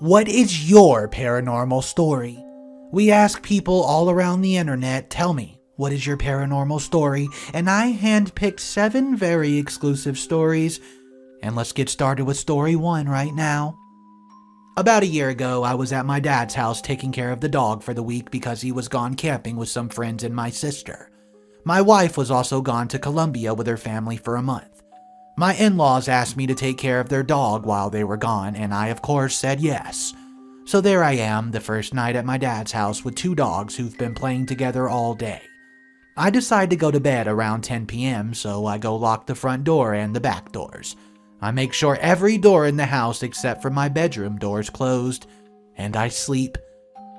What is your paranormal story? We ask people all around the internet, tell me, what is your paranormal story? And I handpicked 7 very exclusive stories. And let's get started with story 1 right now. About a year ago, I was at my dad's house taking care of the dog for the week because he was gone camping with some friends and my sister. My wife was also gone to Colombia with her family for a month. My in-laws asked me to take care of their dog while they were gone, and I of course said yes. So there I am, the first night at my dad's house with 2 dogs who've been playing together all day. I decide to go to bed around 10 p.m., so I go lock the front door and the back doors. I make sure every door in the house except for my bedroom door is closed, and I sleep.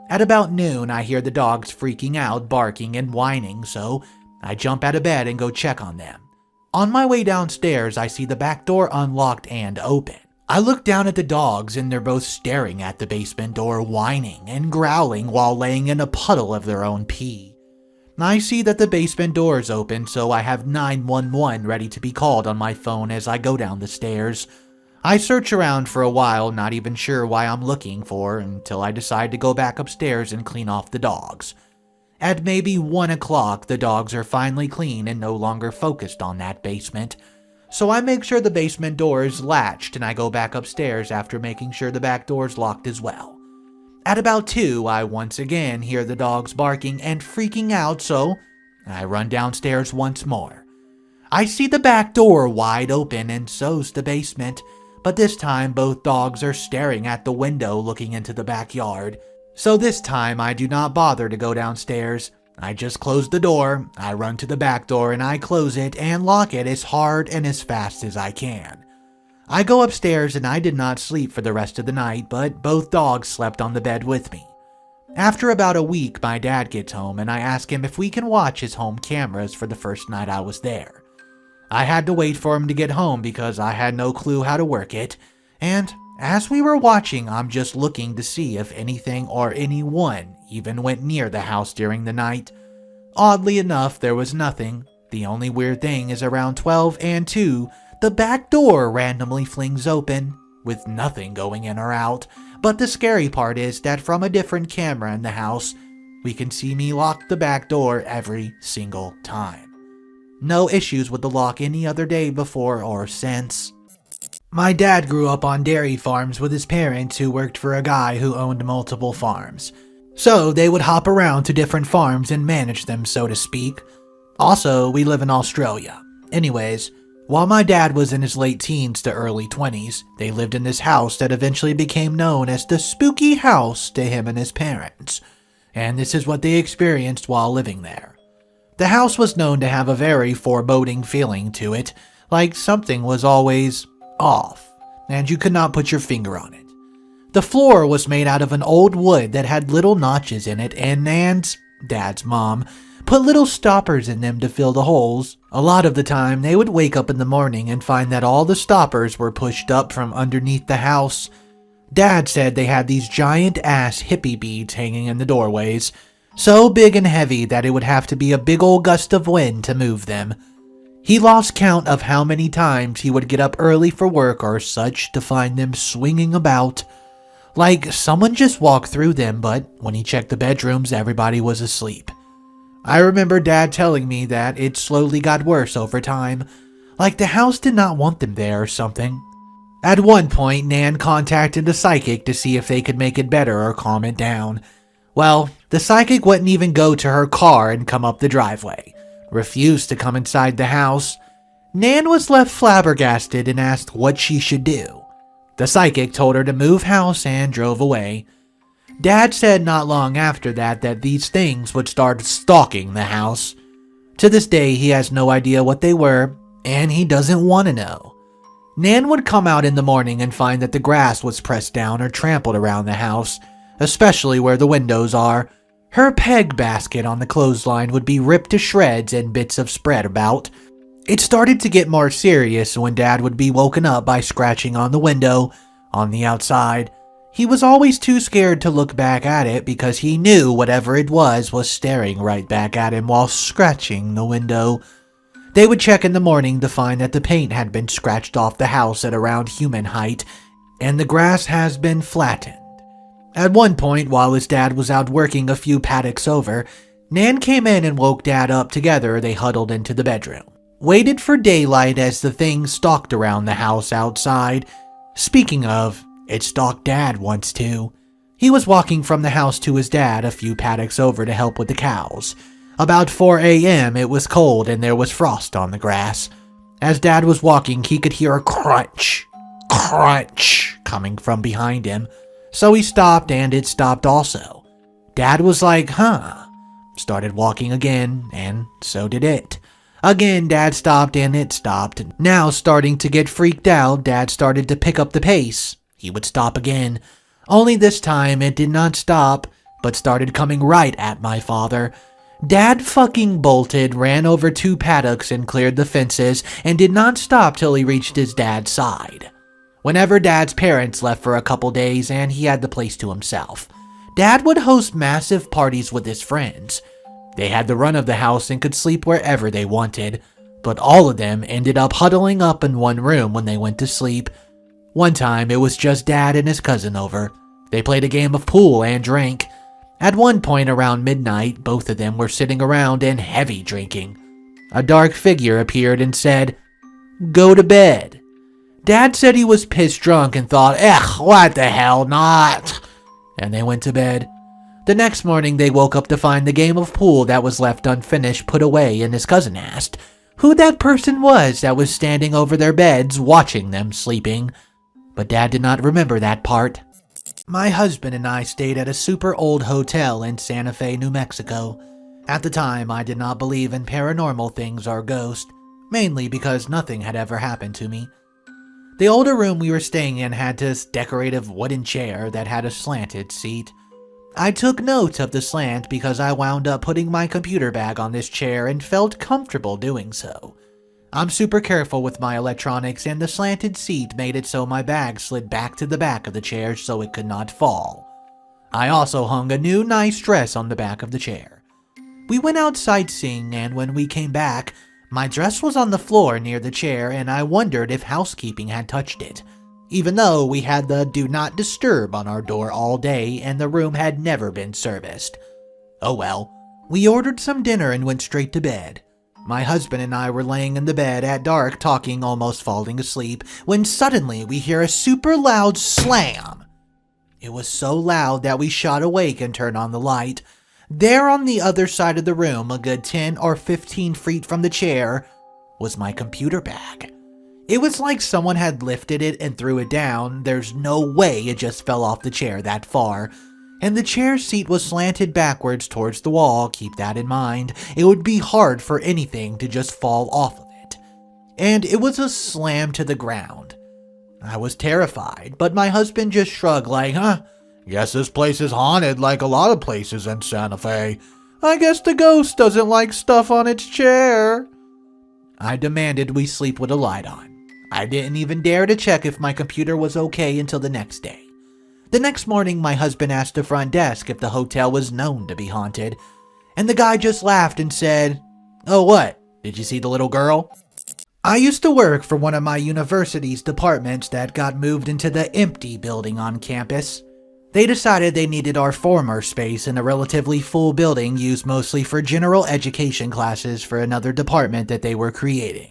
At about noon, I hear the dogs freaking out, barking and whining, so I jump out of bed and go check on them. On my way downstairs, I see the back door unlocked and open. I look down at the dogs and they're both staring at the basement door, whining and growling while laying in a puddle of their own pee. I see that the basement door is open, so I have 911 ready to be called on my phone as I go down the stairs. I search around for a while, not even sure why I'm looking for, until I decide to go back upstairs and clean off the dogs. At maybe 1 o'clock, the dogs are finally clean and no longer focused on that basement. So I make sure the basement door is latched and I go back upstairs after making sure the back door is locked as well. At about 2, I once again hear the dogs barking and freaking out, so I run downstairs once more. I see the back door wide open and so's the basement, but this time both dogs are staring at the window looking into the backyard. So this time I do not bother to go downstairs. I just close the door, I run to the back door and I close it and lock it as hard and as fast as I can. I go upstairs and I did not sleep for the rest of the night, but both dogs slept on the bed with me. After about a week, my dad gets home and I ask him if we can watch his home cameras for the first night I was there. I had to wait for him to get home because I had no clue how to work it, and as we were watching, I'm just looking to see if anything or anyone even went near the house during the night. Oddly enough, there was nothing. The only weird thing is around 12 and 2, the back door randomly flings open, with nothing going in or out, but the scary part is that from a different camera in the house, we can see me lock the back door every single time. No issues with the lock any other day before or since. My dad grew up on dairy farms with his parents who worked for a guy who owned multiple farms. So they would hop around to different farms and manage them, so to speak. Also, we live in Australia. Anyways, while my dad was in his late teens to early 20s, they lived in this house that eventually became known as the spooky house to him and his parents. And this is what they experienced while living there. The house was known to have a very foreboding feeling to it, like something was always off, and you could not put your finger on it. The floor was made out of an old wood that had little notches in it, and Nan's, Dad's mom, put little stoppers in them to fill the holes. A lot of the time, they would wake up in the morning and find that all the stoppers were pushed up from underneath the house. Dad said they had these giant-ass hippie beads hanging in the doorways, so big and heavy that it would have to be a big old gust of wind to move them. He lost count of how many times he would get up early for work or such to find them swinging about. Like someone just walked through them, but when he checked the bedrooms, everybody was asleep. I remember Dad telling me that it slowly got worse over time, like the house did not want them there or something. At one point, Nan contacted a psychic to see if they could make it better or calm it down. Well, the psychic wouldn't even go to her car and come up the driveway, refused to come inside the house. Nan was left flabbergasted and asked what she should do. The psychic told her to move house and drove away. Dad said not long after that these things would start stalking the house. To this day, he has no idea what they were, and he doesn't want to know. Nan would come out in the morning and find that the grass was pressed down or trampled around the house, especially where the windows are. Her peg basket on the clothesline would be ripped to shreds and bits of spread about. It started to get more serious when Dad would be woken up by scratching on the window on the outside. He was always too scared to look back at it because he knew whatever it was staring right back at him while scratching the window. They would check in the morning to find that the paint had been scratched off the house at around human height, and the grass has been flattened At one point, while his dad was out working a few paddocks over, Nan came in and woke Dad up. Together, they huddled into the bedroom. Waited for daylight as the thing stalked around the house outside. Speaking of, it stalked Dad once too. He was walking from the house to his dad a few paddocks over to help with the cows. About 4 a.m. it was cold and there was frost on the grass. As Dad was walking, he could hear a crunch, crunch coming from behind him. So he stopped and it stopped also. Dad was like, huh? Started walking again, and so did it. Again, Dad stopped and it stopped. Now, starting to get freaked out, Dad started to pick up the pace. He would stop again. Only this time, it did not stop, but started coming right at my father. Dad fucking bolted, ran over 2 paddocks and cleared the fences, and did not stop till he reached his dad's side. Whenever Dad's parents left for a couple days and he had the place to himself, Dad would host massive parties with his friends. They had the run of the house and could sleep wherever they wanted, but all of them ended up huddling up in one room when they went to sleep. One time, it was just Dad and his cousin over. They played a game of pool and drank. At one point around midnight, both of them were sitting around and heavy drinking. A dark figure appeared and said, "Go to bed." Dad said he was pissed drunk and thought, what the hell not? And they went to bed. The next morning, they woke up to find the game of pool that was left unfinished put away, and his cousin asked who that person was that was standing over their beds watching them sleeping. But Dad did not remember that part. My husband and I stayed at a super old hotel in Santa Fe, New Mexico. At the time, I did not believe in paranormal things or ghosts, mainly because nothing had ever happened to me. The older room we were staying in had this decorative wooden chair that had a slanted seat. I took note of the slant because I wound up putting my computer bag on this chair and felt comfortable doing so. I'm super careful with my electronics, and the slanted seat made it so my bag slid back to the back of the chair so it could not fall. I also hung a new nice dress on the back of the chair. We went out sightseeing, and when we came back, my dress was on the floor near the chair, and I wondered if housekeeping had touched it, even though we had the do not disturb on our door all day and the room had never been serviced. Oh well, we ordered some dinner and went straight to bed. My husband and I were laying in the bed at dark talking, almost falling asleep, when suddenly we hear a super loud slam. It was so loud that we shot awake and turned on the light. There on the other side of the room, a good 10 or 15 feet from the chair, was my computer bag. It was like someone had lifted it and threw it down. There's no way it just fell off the chair that far. And the chair seat was slanted backwards towards the wall. Keep that in mind. It would be hard for anything to just fall off of it. And it was a slam to the ground. I was terrified, but my husband just shrugged like, guess this place is haunted like a lot of places in Santa Fe. I guess the ghost doesn't like stuff on its chair. I demanded we sleep with a light on. I didn't even dare to check if my computer was okay until the next day. The next morning, my husband asked the front desk if the hotel was known to be haunted, and the guy just laughed and said, "Oh, what? Did you see the little girl?" I used to work for one of my university's departments that got moved into the empty building on campus. They decided they needed our former space in a relatively full building used mostly for general education classes for another department that they were creating.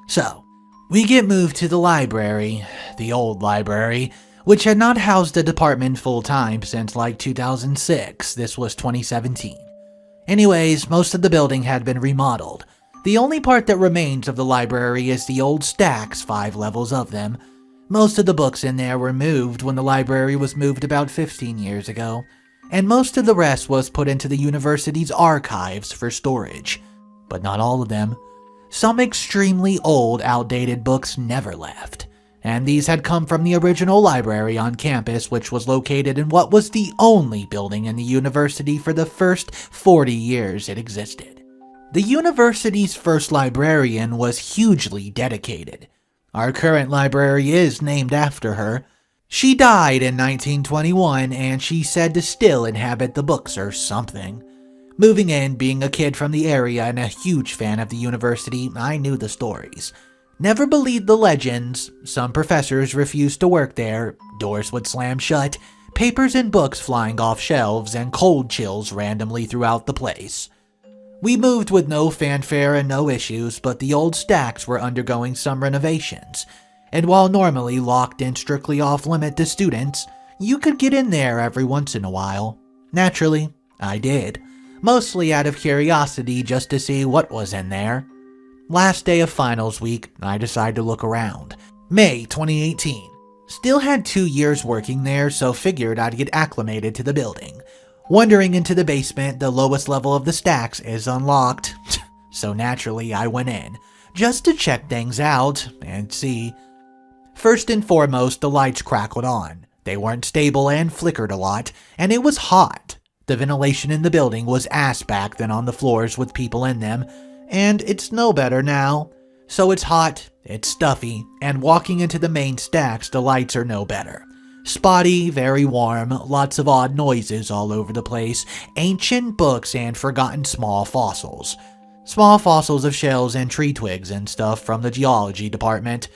So, we get moved to the library, the old library, which had not housed the department full-time since like 2006. This was 2017. Anyways, most of the building had been remodeled. The only part that remains of the library is the old stacks, 5 levels of them. Most of the books in there were moved when the library was moved about 15 years ago, and most of the rest was put into the university's archives for storage. But not all of them. Some extremely old, outdated books never left, and these had come from the original library on campus, which was located in what was the only building in the university for the first 40 years it existed. The university's first librarian was hugely dedicated. Our current library is named after her. She died in 1921, and she's said to still inhabit the books or something. Moving in, being a kid from the area and a huge fan of the university, I knew the stories. Never believed the legends. Some professors refused to work there, doors would slam shut, papers and books flying off shelves, and cold chills randomly throughout the place. We moved with no fanfare and no issues, but the old stacks were undergoing some renovations, and while normally locked and strictly off-limit to students, you could get in there every once in a while. Naturally, I did, mostly out of curiosity just to see what was in there. Last day of finals week, I decided to look around. May 2018. Still had 2 years working there, so figured I'd get acclimated to the building. Wandering into the basement, the lowest level of the stacks is unlocked. So naturally, I went in, just to check things out and see. First and foremost, the lights crackled on. They weren't stable and flickered a lot, and it was hot. The ventilation in the building was ass back than on the floors with people in them, and it's no better now. So it's hot, it's stuffy, and walking into the main stacks, the lights are no better. Spotty, very warm, lots of odd noises all over the place, ancient books and forgotten small fossils. Small fossils of shells and tree twigs and stuff from the geology department.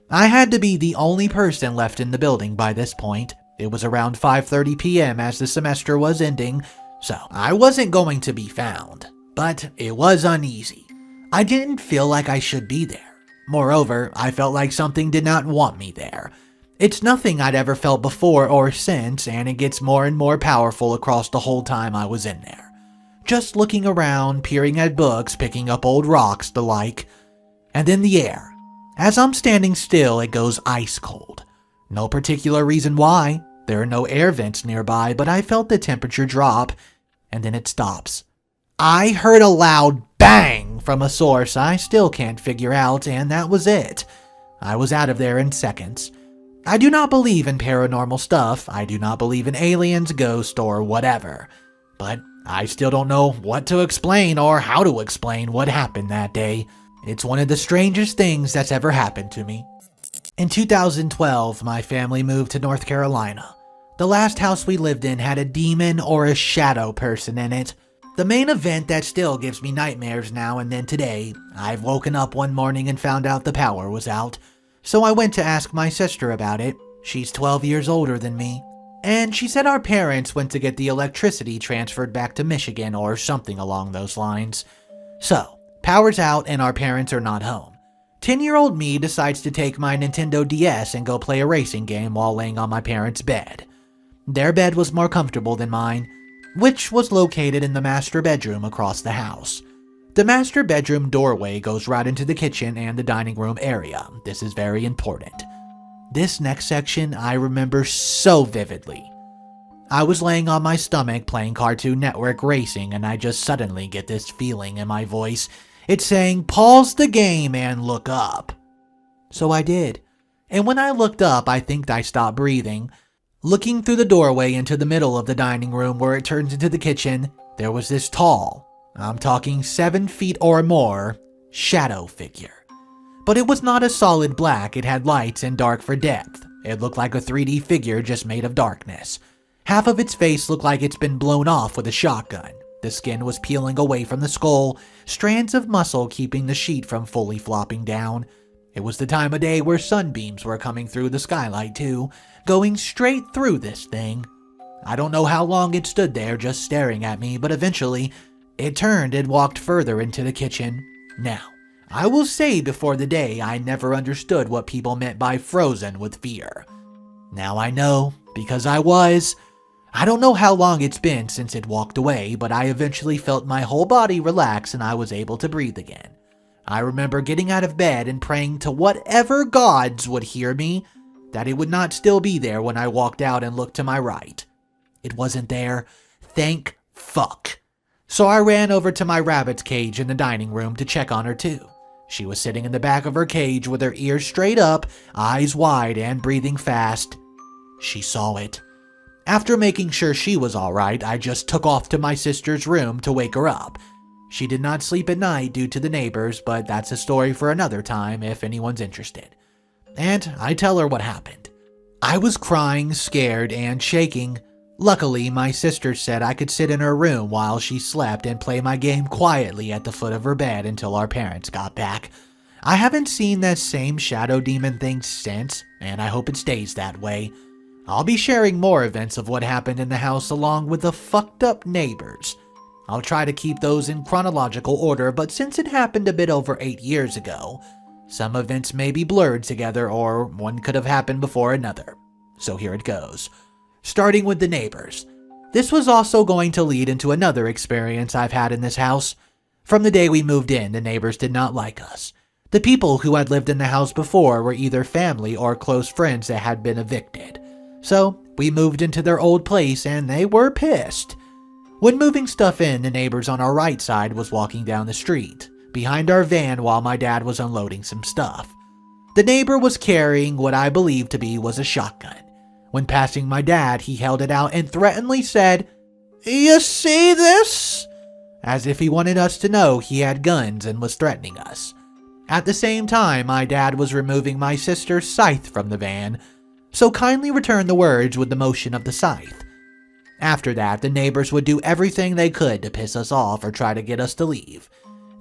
I had to be the only person left in the building by this point. It was around 5:30 p.m. as the semester was ending, so I wasn't going to be found. But it was uneasy. I didn't feel like I should be there. Moreover, I felt like something did not want me there. It's nothing I'd ever felt before or since, and it gets more and more powerful across the whole time I was in there. Just looking around, peering at books, picking up old rocks, the like. And then the air. As I'm standing still, it goes ice cold. No particular reason why. There are no air vents nearby, but I felt the temperature drop, and then it stops. I heard a loud bang from a source I still can't figure out, and that was it. I was out of there in seconds. I do not believe in paranormal stuff. I do not believe in aliens, ghosts, or whatever. But I still don't know what to explain or how to explain what happened that day. It's one of the strangest things that's ever happened to me. In 2012, my family moved to North Carolina. The last house we lived in had a demon or a shadow person in it. The main event that still gives me nightmares now and then today, I've woken up one morning and found out the power was out. So I went to ask my sister about it. She's 12 years older than me. And she said our parents went to get the electricity transferred back to Michigan or something along those lines. So, power's out and our parents are not home. 10-year-old me decides to take my Nintendo DS and go play a racing game while laying on my parents' bed. Their bed was more comfortable than mine, which was located in the master bedroom across the house. The master bedroom doorway goes right into the kitchen and the dining room area. This is very important. This next section I remember so vividly. I was laying on my stomach playing Cartoon Network Racing, and I just suddenly get this feeling in my voice. It's saying, pause the game and look up. So I did. And when I looked up, I think I stopped breathing. Looking through the doorway into the middle of the dining room where it turns into the kitchen, there was this tall, I'm talking 7 feet or more, shadow figure. But it was not a solid black, it had lights and dark for depth. It looked like a 3D figure just made of darkness. Half of its face looked like it's been blown off with a shotgun. The skin was peeling away from the skull, strands of muscle keeping the sheet from fully flopping down. It was the time of day where sunbeams were coming through the skylight too, going straight through this thing. I don't know how long it stood there just staring at me, but eventually it turned and walked further into the kitchen. Now, I will say before the day I never understood what people meant by frozen with fear. Now I know, because I was. I don't know how long it's been since it walked away, but I eventually felt my whole body relax and I was able to breathe again. I remember getting out of bed and praying to whatever gods would hear me, that it would not still be there when I walked out and looked to my right. It wasn't there. Thank fuck. So I ran over to my rabbit's cage in the dining room to check on her too. She was sitting in the back of her cage with her ears straight up, eyes wide, and breathing fast. She saw it. After making sure she was alright, I just took off to my sister's room to wake her up. She did not sleep at night due to the neighbors, but that's a story for another time if anyone's interested. And I tell her what happened. I was crying, scared, and shaking. Luckily, my sister said I could sit in her room while she slept and play my game quietly at the foot of her bed until our parents got back. I haven't seen that same shadow demon thing since, and I hope it stays that way. I'll be sharing more events of what happened in the house along with the fucked up neighbors. I'll try to keep those in chronological order, but since it happened a bit over 8 years ago, some events may be blurred together or one could have happened before another. So here it goes. Starting with the neighbors. This was also going to lead into another experience I've had in this house. From the day we moved in, the neighbors did not like us. The people who had lived in the house before were either family or close friends that had been evicted. So we moved into their old place and they were pissed. When moving stuff in, the neighbors on our right side was walking down the street, behind our van while my dad was unloading some stuff. The neighbor was carrying what I believed to be was a shotgun. When passing my dad, he held it out and threateningly said, "You see this?" As if he wanted us to know he had guns and was threatening us. At the same time, my dad was removing my sister's scythe from the van, so kindly return the words with the motion of the scythe. After that, the neighbors would do everything they could to piss us off or try to get us to leave,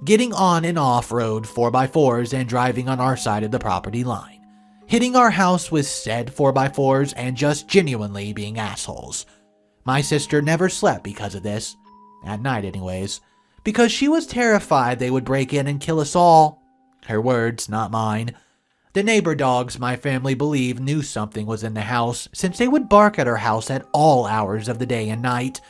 getting on and off road 4x4s and driving on our side of the property line, hitting our house with said 4x4s and just genuinely being assholes. My sister never slept because of this, at night anyways, because she was terrified they would break in and kill us all. Her words, not mine. The neighbor dogs my family believed knew something was in the house since they would bark at our house at all hours of the day and night.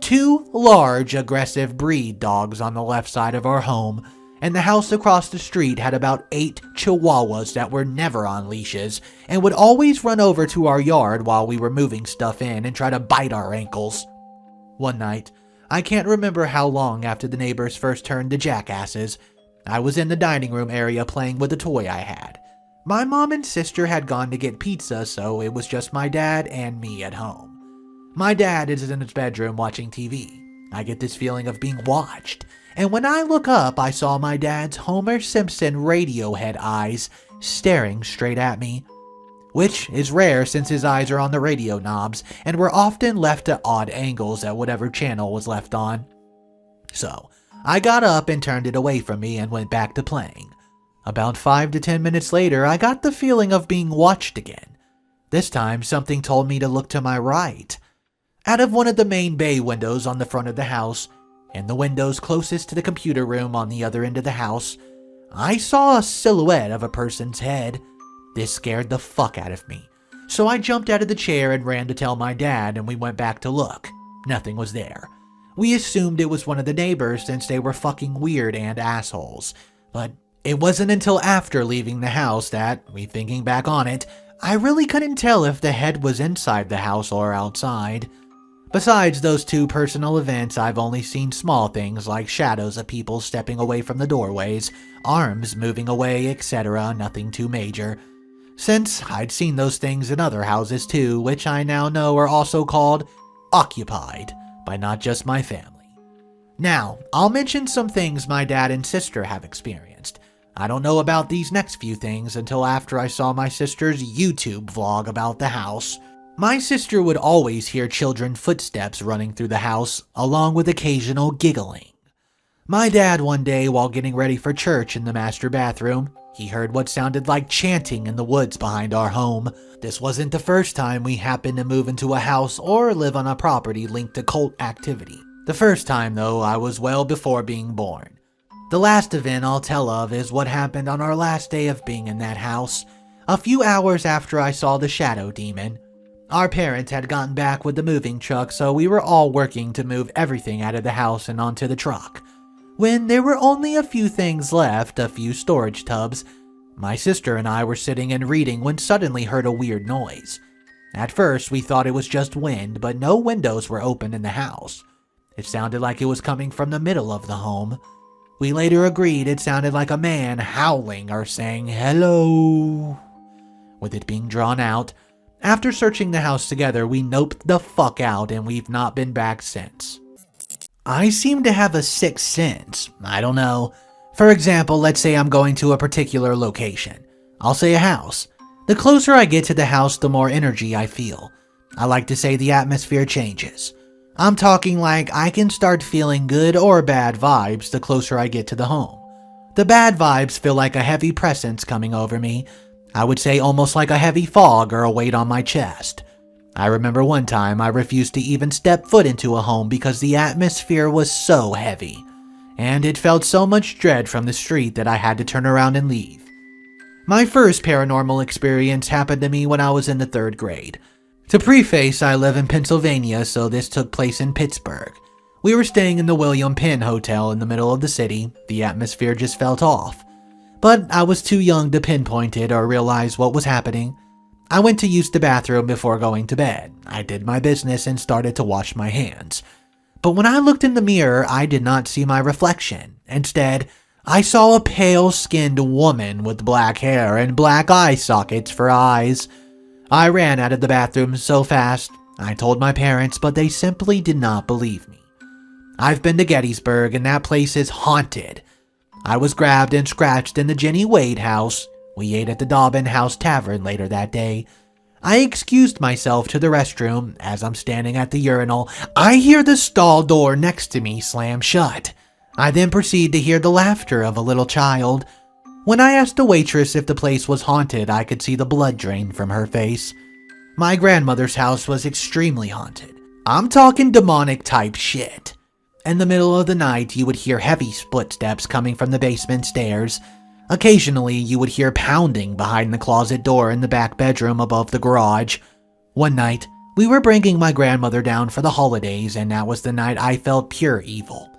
2 large, aggressive breed dogs on the left side of our home, and the house across the street had about 8 chihuahuas that were never on leashes and would always run over to our yard while we were moving stuff in and try to bite our ankles. One night, I can't remember how long after the neighbors first turned to jackasses, I was in the dining room area playing with a toy I had. My mom and sister had gone to get pizza, so it was just my dad and me at home. My dad is in his bedroom watching TV. I get this feeling of being watched, and when I look up, I saw my dad's Homer Simpson Radiohead eyes staring straight at me, which is rare since his eyes are on the radio knobs and were often left at odd angles at whatever channel was left on. So, I got up and turned it away from me and went back to playing. About 5 to 10 minutes later, I got the feeling of being watched again. This time, something told me to look to my right. Out of one of the main bay windows on the front of the house, and the windows closest to the computer room on the other end of the house, I saw a silhouette of a person's head. This scared the fuck out of me, so I jumped out of the chair and ran to tell my dad, and we went back to look. Nothing was there. We assumed it was one of the neighbors since they were fucking weird and assholes, but it wasn't until after leaving the house that, rethinking back on it, I really couldn't tell if the head was inside the house or outside. Besides those 2 personal events, I've only seen small things like shadows of people stepping away from the doorways, arms moving away, etc., nothing too major. Since I'd seen those things in other houses too, which I now know are also called occupied by not just my family. Now, I'll mention some things my dad and sister have experienced. I don't know about these next few things until after I saw my sister's YouTube vlog about the house. My sister would always hear children's footsteps running through the house, along with occasional giggling. My dad one day, while getting ready for church in the master bathroom, he heard what sounded like chanting in the woods behind our home. This wasn't the first time we happened to move into a house or live on a property linked to cult activity. The first time, though, I was well before being born. The last event I'll tell of is what happened on our last day of being in that house, a few hours after I saw the shadow demon. Our parents had gotten back with the moving truck, so we were all working to move everything out of the house and onto the truck. When there were only a few things left, a few storage tubs, my sister and I were sitting and reading when suddenly heard a weird noise. At first, we thought it was just wind, but no windows were open in the house. It sounded like it was coming from the middle of the home. We later agreed it sounded like a man howling or saying hello, with it being drawn out. After searching the house together, we noped the fuck out and we've not been back since. I seem to have a sixth sense. I don't know. For example, let's say I'm going to a particular location. I'll say a house. The closer I get to the house, the more energy I feel. I like to say the atmosphere changes. I'm talking like I can start feeling good or bad vibes the closer I get to the home. The bad vibes feel like a heavy presence coming over me. I would say almost like a heavy fog or a weight on my chest. I remember one time I refused to even step foot into a home because the atmosphere was so heavy, and it felt so much dread from the street that I had to turn around and leave. My first paranormal experience happened to me when I was in the 3rd grade. To preface, I live in Pennsylvania, so this took place in Pittsburgh. We were staying in the William Penn Hotel in the middle of the city. The atmosphere just felt off. But I was too young to pinpoint it or realize what was happening. I went to use the bathroom before going to bed. I did my business and started to wash my hands. But when I looked in the mirror, I did not see my reflection. Instead, I saw a pale-skinned woman with black hair and black eye sockets for eyes. I ran out of the bathroom so fast. I told my parents, but they simply did not believe me. I've been to Gettysburg, and that place is haunted. I was grabbed and scratched in the Jenny Wade house. We ate at the Dobbin House Tavern later that day. I excused myself to the restroom. As I'm standing at the urinal, I hear the stall door next to me slam shut. I then proceed to hear the laughter of a little child. When I asked the waitress if the place was haunted, I could see the blood drain from her face. My grandmother's house was extremely haunted. I'm talking demonic type shit. In the middle of the night, you would hear heavy footsteps coming from the basement stairs. Occasionally, you would hear pounding behind the closet door in the back bedroom above the garage. One night, we were bringing my grandmother down for the holidays, and that was the night I felt pure evil.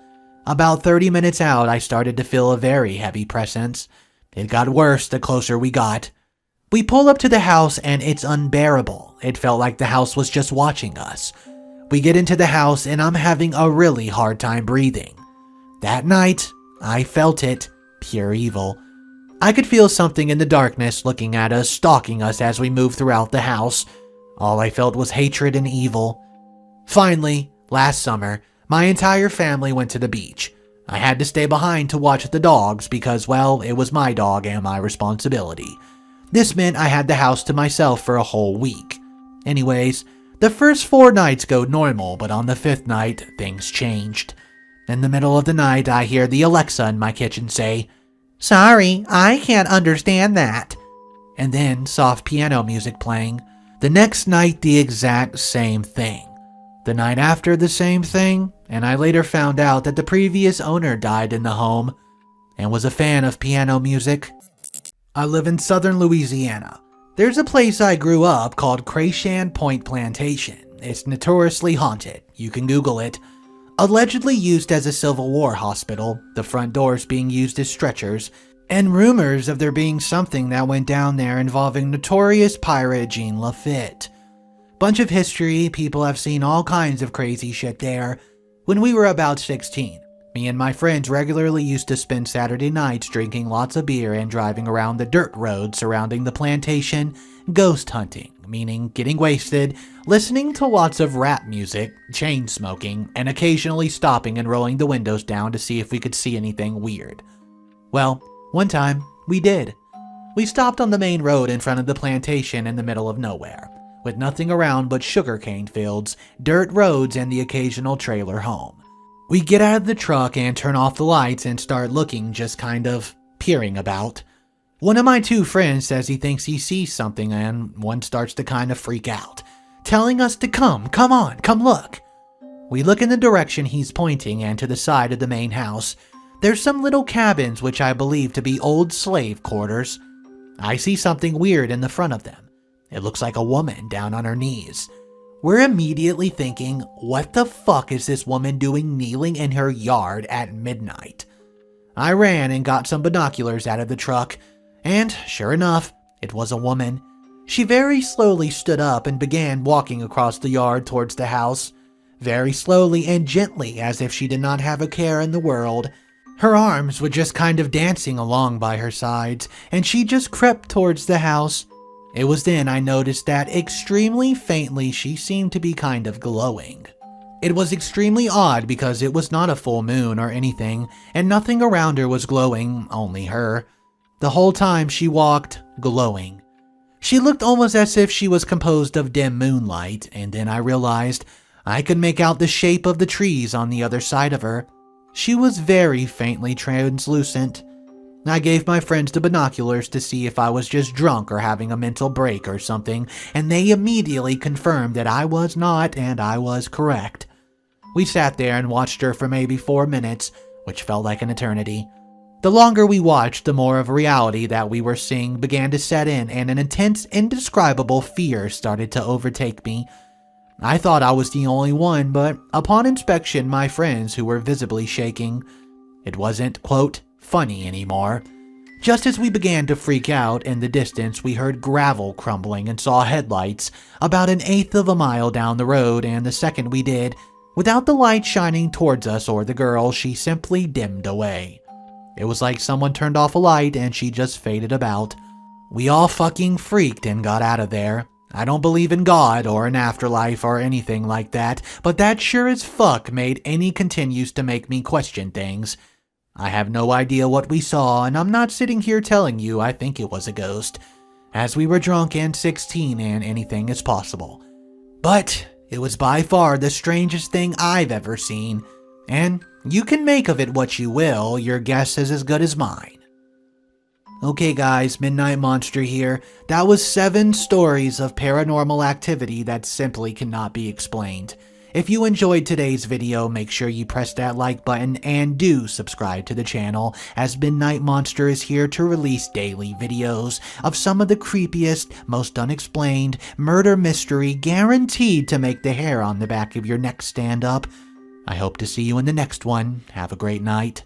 About 30 minutes out, I started to feel a very heavy presence. It got worse the closer we got. We pull up to the house, and it's unbearable. It felt like the house was just watching us. We get into the house, and I'm having a really hard time breathing. That night, I felt it. Pure evil. I could feel something in the darkness looking at us, stalking us as we moved throughout the house. All I felt was hatred and evil. Finally, last summer, my entire family went to the beach. I had to stay behind to watch the dogs because, well, it was my dog and my responsibility. This meant I had the house to myself for a whole week. Anyways, the first 4 nights go normal, but on the 5th night, things changed. In the middle of the night, I hear the Alexa in my kitchen say, "Sorry, I can't understand that." And then soft piano music playing. The next night, the exact same thing. The night after, the same thing, and I later found out that the previous owner died in the home and was a fan of piano music. I live in southern Louisiana. There's a place I grew up called Crashan Point Plantation. It's notoriously haunted. You can Google it. Allegedly used as a Civil War hospital, the front doors being used as stretchers, and rumors of there being something that went down there involving notorious pirate Jean Lafitte. Bunch of history, people have seen all kinds of crazy shit there. When we were about 16, me and my friends regularly used to spend Saturday nights drinking lots of beer and driving around the dirt roads surrounding the plantation, ghost hunting, meaning getting wasted, listening to lots of rap music, chain smoking, and occasionally stopping and rolling the windows down to see if we could see anything weird. Well, one time, we did. We stopped on the main road in front of the plantation in the middle of nowhere, with nothing around but sugarcane fields, dirt roads, and the occasional trailer home. We get out of the truck and turn off the lights and start looking, just kind of peering about. One of my 2 friends says he thinks he sees something, and one starts to kind of freak out, telling us to come on, come look. We look in the direction he's pointing, and to the side of the main house, there's some little cabins which I believe to be old slave quarters. I see something weird in the front of them. It looks like a woman down on her knees. We're immediately thinking, what the fuck is this woman doing kneeling in her yard at midnight? I ran and got some binoculars out of the truck, and sure enough, it was a woman. She very slowly stood up and began walking across the yard towards the house, very slowly and gently as if she did not have a care in the world. Her arms were just kind of dancing along by her sides, and she just crept towards the house. It was then I noticed that extremely faintly she seemed to be kind of glowing. It was extremely odd because it was not a full moon or anything, and nothing around her was glowing, only her. The whole time she walked, glowing. She looked almost as if she was composed of dim moonlight, and then I realized I could make out the shape of the trees on the other side of her. She was very faintly translucent. I gave my friends the binoculars to see if I was just drunk or having a mental break or something, and they immediately confirmed that I was not, and I was correct. We sat there and watched her for maybe 4 minutes, which felt like an eternity. The longer we watched, the more of reality that we were seeing began to set in, and an intense, indescribable fear started to overtake me. I thought I was the only one, but upon inspection, my friends who were visibly shaking, it wasn't, quote, funny anymore. Just as we began to freak out, in the distance we heard gravel crumbling and saw headlights about 1/8 of a mile down the road, and the second we did, without the light shining towards us or the girl, she simply dimmed away. It was like someone turned off a light and she just faded about. We all fucking freaked and got out of there. I don't believe in God or an afterlife or anything like that, but that sure as fuck made any continues to make me question things. I have no idea what we saw, and I'm not sitting here telling you I think it was a ghost, as we were drunk and 16 and anything is possible. But it was by far the strangest thing I've ever seen, and you can make of it what you will, your guess is as good as mine. Okay guys, Midnight Monster here. That was 7 stories of paranormal activity that simply cannot be explained. If you enjoyed today's video, make sure you press that like button and do subscribe to the channel, as Midnight Monster is here to release daily videos of some of the creepiest, most unexplained murder mystery guaranteed to make the hair on the back of your neck stand up. I hope to see you in the next one. Have a great night.